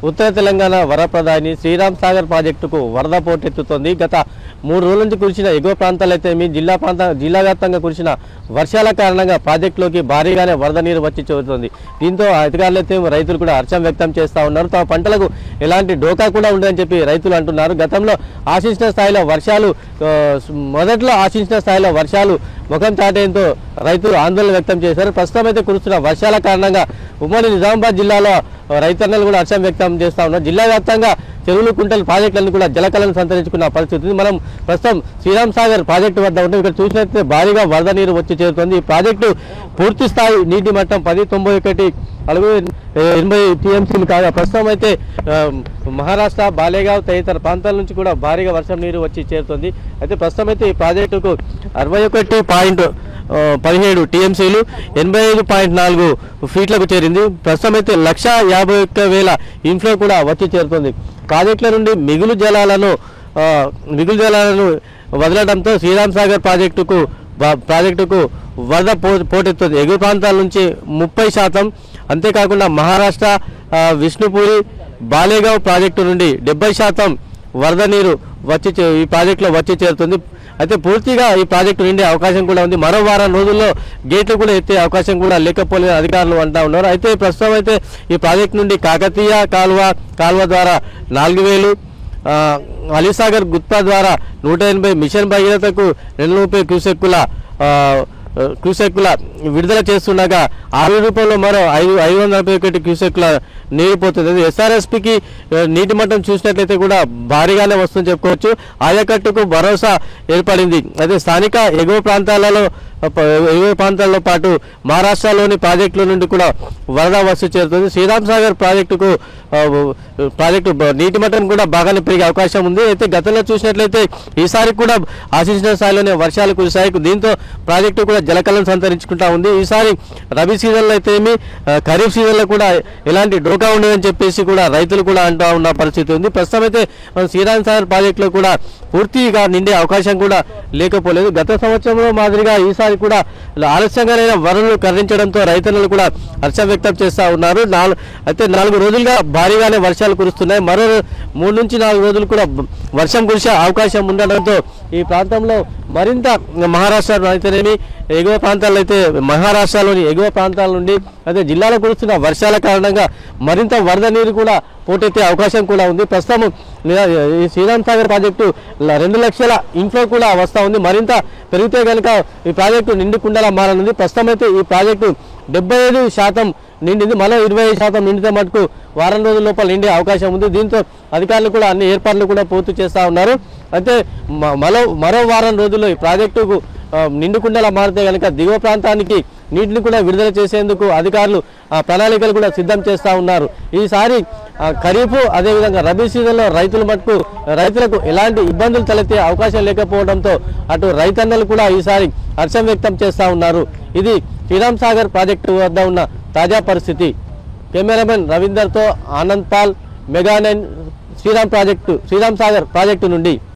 ఉత్తర తెలంగాణ వరప్రదాయిని శ్రీరామ్ సాగర్ ప్రాజెక్టుకు వరద పోటెత్తుతోంది. గత 3 రోజుల నుంచి కురిసిన ఎగువ ప్రాంతాలైతే జిల్లా వ్యాప్తంగా కురిసిన వర్షాల కారణంగా ప్రాజెక్టులోకి భారీగానే వరద నీరు వచ్చి చేరుతోంది. దీంతో అధికారులైతే రైతులు కూడా హర్షం వ్యక్తం చేస్తూ ఉన్నారు. తమ పంటలకు ఎలాంటి డోకా కూడా ఉండదని చెప్పి రైతులు అంటున్నారు. గతంలో ఆశించిన స్థాయిలో వర్షాలు మొదట్లో ఆశించిన స్థాయిలో వర్షాలు ముఖం చాటేంతో రైతులు ఆందోళన వ్యక్తం చేశారు. ప్రస్తుతం అయితే కురుస్తున్న వర్షాల కారణంగా ఉమ్మడి నిజామాబాద్ జిల్లాలో రైతన్నలు కూడా హర్షం వ్యక్తం చేస్తూ ఉన్నారు. జిల్లా వ్యాప్తంగా చెరువులు కుంటలు ప్రాజెక్టులన్నీ కూడా జలకళను సంతరించుకున్న పరిస్థితి. మనం ప్రస్తుతం శ్రీరామ్ సాగర్ ప్రాజెక్టు వద్ద ఉంటే ఇక్కడ చూసినట్లయితే భారీగా వరద నీరు వచ్చి చేరుతుంది. ఈ ప్రాజెక్టు పూర్తి స్థాయి నీటి మట్టం 1091.80 టీఎంసీలు కాగా ప్రస్తుతం అయితే మహారాష్ట్ర బాలేగావ్ తదితర ప్రాంతాల నుంచి కూడా భారీగా వర్షం నీరు వచ్చి చేరుతుంది. అయితే ప్రస్తుతం అయితే ఈ ప్రాజెక్టుకు 61.17 టీఎంసీలు 85.4 ఫీట్లకు చేరింది. ప్రస్తుతం అయితే 151,000 ఇన్ఫ్లో కూడా వచ్చి చేరుతుంది. ప్రాజెక్టుల నుండి మిగులు జలాలను వదలడంతో శ్రీరామ్ సాగర్ ప్రాజెక్టుకు వరద పోటెత్తుంది. ఎగువ ప్రాంతాల నుంచి 30%, అంతేకాకుండా మహారాష్ట్ర విష్ణుపూరి బాలేగావ్ ప్రాజెక్టు నుండి 70% వరద నీరు ఈ ప్రాజెక్టులో వచ్చి చేరుతుంది. అయితే పూర్తిగా ఈ ప్రాజెక్టు నిండే అవకాశం కూడా ఉంది. మరో వారం రోజుల్లో గేట్లు కూడా ఎత్తే అవకాశం కూడా లేకపోలేదని అధికారులు అంటూ ఉన్నారు. అయితే ప్రస్తుతం అయితే ఈ ప్రాజెక్టు నుండి కాకతీయ కాలువ ద్వారా 4,000, అలీసాగర్ గుత్తా ద్వారా 180, మిషన్ భగీరథకు 230 క్యూసెక్కుల విడుదల చేస్తుండగా ఆవిరి రూపంలో మరో 541 క్యూసెక్కుల నీరు పోతుంది. ఎస్ఆర్ఎస్పికి నీటి మట్టం చూసినట్లయితే కూడా భారీగానే వస్తుందని చెప్పుకోవచ్చు. ఆయకట్టుకు భరోసా ఏర్పడింది. అయితే స్థానిక ఎగువ ప్రాంతాల్లో పాటు మహారాష్ట్రలోని ప్రాజెక్టుల నుండి కూడా వరద వస్తు చేరుతుంది. శ్రీరామ్ సాగర్ ప్రాజెక్టు నీటి మట్టం కూడా బాగానే పెరిగే అవకాశం ఉంది. అయితే గతంలో చూసినట్లయితే ఈసారి కూడా ఆశించిన స్థాయిలోనే వర్షాలు కురిశాయి. దీంతో ప్రాజెక్టు కూడా జలకళను సంతరించుకుంటా ఉంది. ఈసారి రబీ సీజన్లో అయితే ఖరీఫ్ సీజన్లో కూడా ఎలాంటి డోకా ఉండదని చెప్పేసి కూడా రైతులు కూడా అంటూ ఉన్న పరిస్థితి ఉంది. ప్రస్తుతం అయితే శ్రీరామ్ సాగర్ ప్రాజెక్టులో కూడా పూర్తిగా నిండే అవకాశం కూడా లేకపోలేదు. గత సంవత్సరంలో మాదిరిగా ఈసారి కూడా ఆలస్యంగానైనా వరదలు కరించడంతో రైతులు కూడా హర్షం వ్యక్తం చేస్తూ ఉన్నారు. అయితే 4 రోజులుగా భారీగానే వర్షాలు కురుస్తున్నాయి. మరో 3 నుంచి 4 రోజులు కూడా వర్షం కురిసే అవకాశం ఉండడంతో ఈ ప్రాంతంలో మరింత మహారాష్ట్ర అయితేనేమి ఎగువ ప్రాంతాల్లో అయితే మహారాష్ట్రలోని ఎగువ ప్రాంతాల నుండి అయితే జిల్లాలో కురుస్తున్న వర్షాల కారణంగా మరింత వరద నీరు కూడా పోటెత్తే అవకాశం కూడా ఉంది. ప్రస్తుతం ఈ శ్రీరామ్ సాగర్ ప్రాజెక్టు 2 లక్షల ఇన్ఫ్లో కూడా వస్తూ ఉంది. మరింత పెరిగితే కనుక ఈ ప్రాజెక్టు నిండుకుండలా మారనుంది. ప్రస్తుతం అయితే ఈ ప్రాజెక్టు 75% నిండింది. మరో 25% నిండితే మటుకు వారం రోజుల లోపల నిండే అవకాశం ఉంది. దీంతో అధికారులు కూడా అన్ని ఏర్పాట్లు కూడా పూర్తి చేస్తూ ఉన్నారు. అయితే మరో వారం రోజుల్లో ఈ ప్రాజెక్టుకు నిండుకుండలా మారితే కనుక దిగువ ప్రాంతానికి నీటిని కూడా విడుదల చేసేందుకు అధికారులు ప్రణాళికలు కూడా సిద్ధం చేస్తూ ఉన్నారు. ఈసారి ఖరీఫ్ అదేవిధంగా రబీ సీజన్లో రైతులకు ఎలాంటి ఇబ్బందులు తలెత్తే అవకాశం లేకపోవడంతో అటు రైతన్నలు కూడా ఈసారి హర్షం వ్యక్తం చేస్తూ ఉన్నారు. ఇది శ్రీరామ్ సాగర్ ప్రాజెక్టు వద్ద ఉన్న తాజా పరిస్థితి. కెమెరామెన్ రవీందర్తో ఆనంద్ పాల్, మెగా 9 శ్రీరామ్ సాగర్ ప్రాజెక్టు నుండి.